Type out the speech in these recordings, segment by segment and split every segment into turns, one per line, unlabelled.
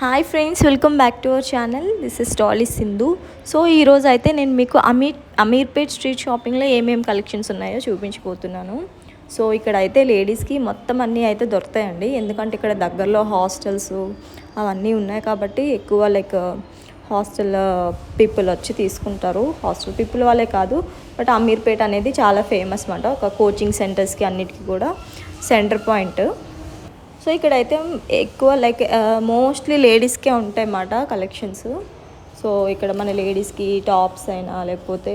Hi friends, welcome back to our channel. This is Dolly Sindhu. So ఈరోజు అయితే నేను మీకు అమీర్పేట్ స్ట్రీట్ షాపింగ్లో ఏమేమి కలెక్షన్స్ ఉన్నాయో చూపించబోతున్నాను. సో ఇక్కడ అయితే లేడీస్కి మొత్తం అన్నీ అయితే దొరుకుతాయండి. ఎందుకంటే ఇక్కడ దగ్గరలో హాస్టల్స్ అవన్నీ ఉన్నాయి కాబట్టి ఎక్కువ హాస్టల్ పీపుల్ వచ్చి తీసుకుంటారు. హాస్టల్ పీపుల్ వాళ్ళే కాదు, బట్ అమీర్పేట్ అనేది చాలా ఫేమస్ అన్నమాట. ఒక కోచింగ్ సెంటర్స్కి అన్నిటికీ కూడా సెంటర్ పాయింట్. సో ఇక్కడైతే ఎక్కువ మోస్ట్లీ లేడీస్కే ఉంటాయి అన్నమాట కలెక్షన్స్. సో ఇక్కడ మన లేడీస్కి టాప్స్ అయినా లేకపోతే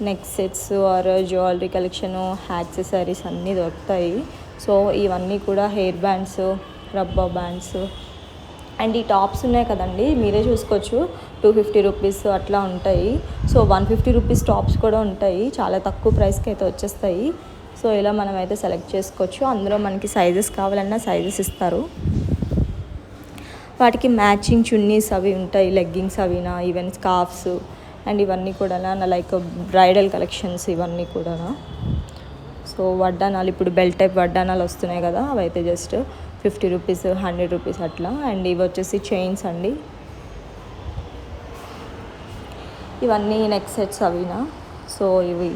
neck sets or jewellery collection, accessories అన్నీ దొరుకుతాయి. సో ఇవన్నీ కూడా hair bands, rubber bands and ఈ టాప్స్ ఉన్నాయి కదండి, మీరే చూసుకోవచ్చు. 250 రూపీస్ అట్లా ఉంటాయి. సో 150 రూపీస్ టాప్స్ కూడా ఉంటాయి. చాలా తక్కువ ప్రైస్కి అయితే వచ్చేస్తాయి. సో ఇలా మనం అయితే సెలెక్ట్ చేసుకోవచ్చు. అందులో మనకి సైజెస్ కావాలన్నా సైజెస్ ఇస్తారు. వాటికి మ్యాచింగ్ చున్నీస్ అవి ఉంటాయి, లెగ్గింగ్స్ అవినా, ఈవెన్ స్కార్ఫ్స్ అండ్ ఇవన్నీ కూడా బ్రైడల్ కలెక్షన్స్ ఇవన్నీ కూడా. సో వడ్డానాలు, ఇప్పుడు బెల్ట్ టైప్ వడ్డానాలు వస్తున్నాయి కదా, అవి అయితే జస్ట్ 50 రూపీస్, 100 రూపీస్ అట్లా. అండ్ ఇవి వచ్చేసి చైన్స్ అండి, ఇవన్నీ నెక్ సెట్స్ అవినా. సో ఇవి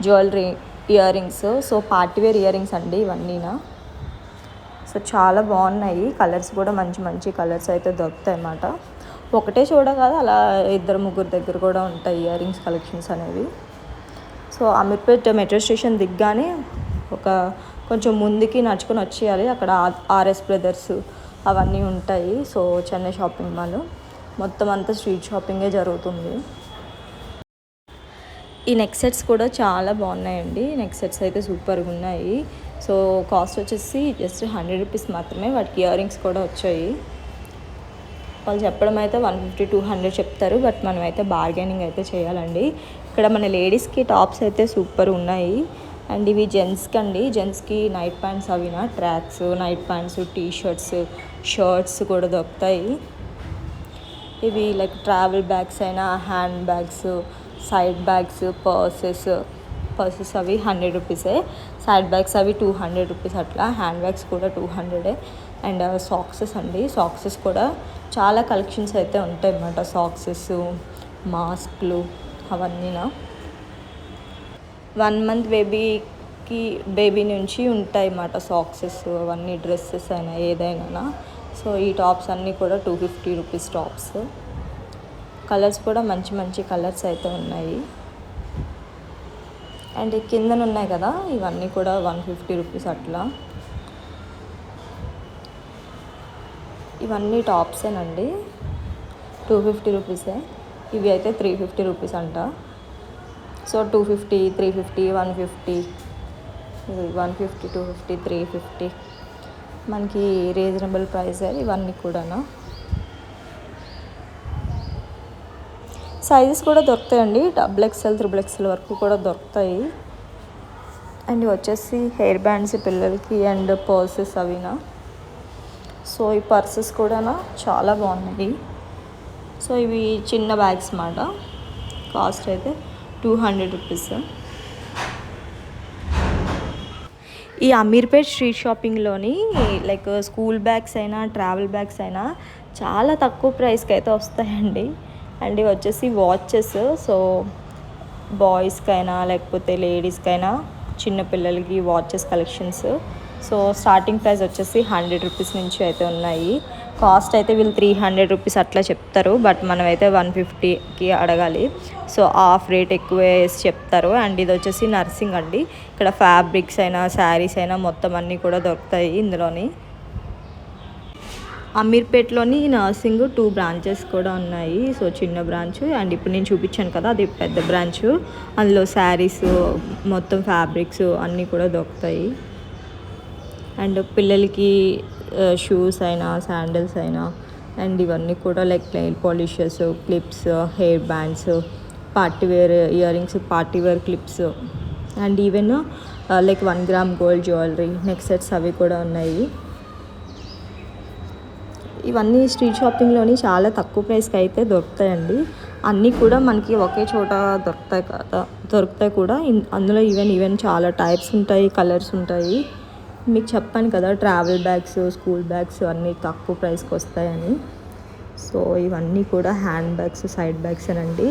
jewellery, earrings. So partywear earrings అండి ఇవన్నీనా. సో చాలా బాగున్నాయి. కలర్స్ కూడా మంచి మంచి కలర్స్ అయితే దొరుకుతాయి అన్నమాట. ఒకటే చూడగాదు, అలా 2-3 దగ్గర కూడా ఉంటాయి ఇయర్ రింగ్స్ కలెక్షన్స్ అనేవి. సో అమీర్పేట్ మెట్రో స్టేషన్ దిగ్గానే కొంచెం ముందుకి నడుచుకొని వచ్చేయాలి. అక్కడ ఆర్ఎస్ బ్రదర్స్ అవన్నీ ఉంటాయి. సో చెన్నై షాపింగ్ మాల్ మొత్తం అంతా స్ట్రీట్ షాపింగే జరుగుతుంది. ఈ నెక్ సెట్స్ కూడా చాలా బాగున్నాయండి. నెక్ సెట్స్ అయితే సూపర్గా ఉన్నాయి. సో కాస్ట్ వచ్చేసి జస్ట్ 100 రూపీస్ మాత్రమే. వాటికి ఇయర్ రింగ్స్ కూడా వచ్చాయి. వాళ్ళు చెప్పడం అయితే 150-200 చెప్తారు, బట్ మనం అయితే బార్గెనింగ్ అయితే చేయాలండి. ఇక్కడ మన లేడీస్కి టాప్స్ అయితే సూపర్ ఉన్నాయి. అండ్ ఇవి జెంట్స్కి అండి, జెంట్స్కి నైట్ ప్యాంట్స్ అవినా, tracks, night pants, t-shirts, shirts కూడా దొరుకుతాయి. ఇవి ట్రావెల్ బ్యాగ్స్ అయినా, hand bags, side bags, purses అవి 100 రూపీసే. సైడ్ బ్యాగ్స్ అవి 200 రూపీస్ అట్లా. హ్యాండ్ బ్యాగ్స్ కూడా 200. అండ్ సాక్సెస్ అండి, సాక్సెస్ కూడా చాలా కలెక్షన్స్ అయితే ఉంటాయి అన్నమాట. సాక్సెస్, మాస్క్లు అవన్నీనా. 1 మంత్ బేబీ నుంచి ఉంటాయి అన్నమాట సాక్సెస్ అవన్నీ, డ్రెస్సెస్ అయినా ఏదైనా. సో ఈ టాప్స్ అన్నీ కూడా 250 రూపీస్ టాప్స్. కలర్స్ కూడా మంచి మంచి కలర్స్ అయితే ఉన్నాయి. అండ్ కిందన ఉన్నాయి కదా, ఇవన్నీ కూడా 150 రూపీస్ అట్లా. ఇవన్నీ టాప్సేనండి, 250 రూపీసే. ఇవి అయితే 350 రూపీస్ అంట. సో 250, 350, 150, 150, 250, 350 మనకి రీజనబుల్ ప్రైస్ ఇవన్నీ కూడా. సైజెస్ కూడా దొరుకుతాయండి, XXL, XXL వరకు కూడా దొరుకుతాయి. అండ్ వచ్చేసి హెయిర్ బ్యాండ్స్ పిల్లలకి అండ్ పర్సెస్ అవినా. సో ఈ పర్సెస్ కూడా చాలా బాగున్నాయి. సో ఇవి చిన్న బ్యాగ్స్ అన్నమాట. కాస్ట్ అయితే 200 రూపీస్. ఈ అమీర్పేట్ స్ట్రీట్ షాపింగ్లోని స్కూల్ బ్యాగ్స్ అయినా, ట్రావెల్ బ్యాగ్స్ అయినా చాలా తక్కువ ప్రైస్కి అయితే వస్తాయండి. అండ్ ఇవి వచ్చేసి వాచెస్. సో బాయ్స్కైనా లేకపోతే లేడీస్కైనా, చిన్నపిల్లలకి watches collections. So starting price వచ్చేసి 100 రూపీస్ నుంచి అయితే ఉన్నాయి. కాస్ట్ అయితే వీళ్ళు 300 రూపీస్ అట్లా చెప్తారు, బట్ మనమైతే 150కి అడగాలి. సో హాఫ్ రేట్ ఎక్కువ వేసి చెప్తారు. అండ్ ఇది వచ్చేసి నర్సింగ్ అండి. ఇక్కడ ఫ్యాబ్రిక్స్ అయినా, శారీస్ అయినా మొత్తం అన్నీ కూడా దొరుకుతాయి ఇందులోని. అమీర్పేట్లోని నర్సింగ్ 2 బ్రాంచెస్ కూడా ఉన్నాయి. సో చిన్న బ్రాంచ్ అండ్ ఇప్పుడు నేను చూపించాను కదా, అది పెద్ద బ్రాంచ్. అందులో శారీస్, మొత్తం ఫ్యాబ్రిక్స్ అన్నీ కూడా దొరుకుతాయి. అండ్ పిల్లలకి షూస్ అయినా, శాండిల్స్ అయినా, అండ్ ఇవన్నీ కూడా nail polishes, clips, hair bands, partywear earrings, partywear clips and even 1 gram gold jewellery, neck sets అవి కూడా ఉన్నాయి. ఇవన్నీ స్ట్రీట్ షాపింగ్లోని చాలా తక్కువ ప్రైస్కి అయితే దొరుకుతాయండి. అన్నీ కూడా మనకి ఒకే చోట దొరుకుతాయి కూడా. అందులో ఈవెన్ చాలా టైప్స్ ఉంటాయి, కలర్స్ ఉంటాయి. మీకు చెప్పాను కదా, ట్రావెల్ బ్యాగ్స్, స్కూల్ బ్యాగ్స్ అన్నీ తక్కువ ప్రైస్కి వస్తాయని. సో ఇవన్నీ కూడా హ్యాండ్ బ్యాగ్స్, సైడ్ బ్యాగ్స్ అనండి.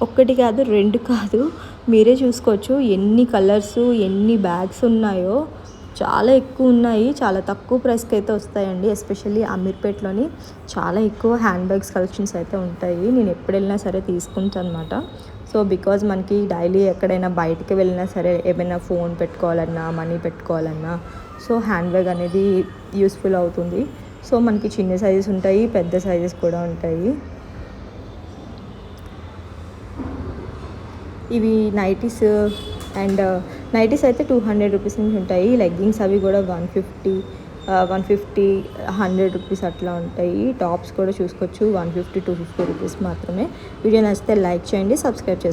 ఒక్కటి కాదు, 2 కాదు, మీరే చూసుకోవచ్చు ఎన్ని కలర్స్, ఎన్ని బ్యాగ్స్ ఉన్నాయో. చాలా ఎక్కువ ఉన్నాయి. చాలా తక్కువ ప్రైస్కి అయితే వస్తాయండి. ఎస్పెషల్లీ అమీర్పేట్లోని చాలా ఎక్కువ హ్యాండ్ బ్యాగ్స్ కలెక్షన్స్ అయితే ఉంటాయి. నేను ఎప్పుడు వెళ్ళినా సరే తీసుకుంటాను అనమాట. సో బికాజ్ మనకి డైలీ ఎక్కడైనా బయటికి వెళ్ళినా సరే ఏమైనా ఫోన్ పెట్టుకోవాలన్నా, మనీ పెట్టుకోవాలన్నా సో హ్యాండ్ బ్యాగ్ అనేది యూస్ఫుల్ అవుతుంది. సో మనకి చిన్న సైజెస్ ఉంటాయి, పెద్ద సైజెస్ కూడా ఉంటాయి. ఇవి నైటీస్ అండ్ నైటీస్ అయితే 200 రూపీస్ నుంచి ఉంటాయి. లెగ్గింగ్స్ అవి కూడా 150, 100 రూపీస్ అట్లా ఉంటాయి. టాప్స్ కూడా చూసుకోవచ్చు 150, 250 రూపీస్ మాత్రమే. వీడియో నచ్చితే లైక్ చేయండి, సబ్స్క్రైబ్ చేసుకోండి.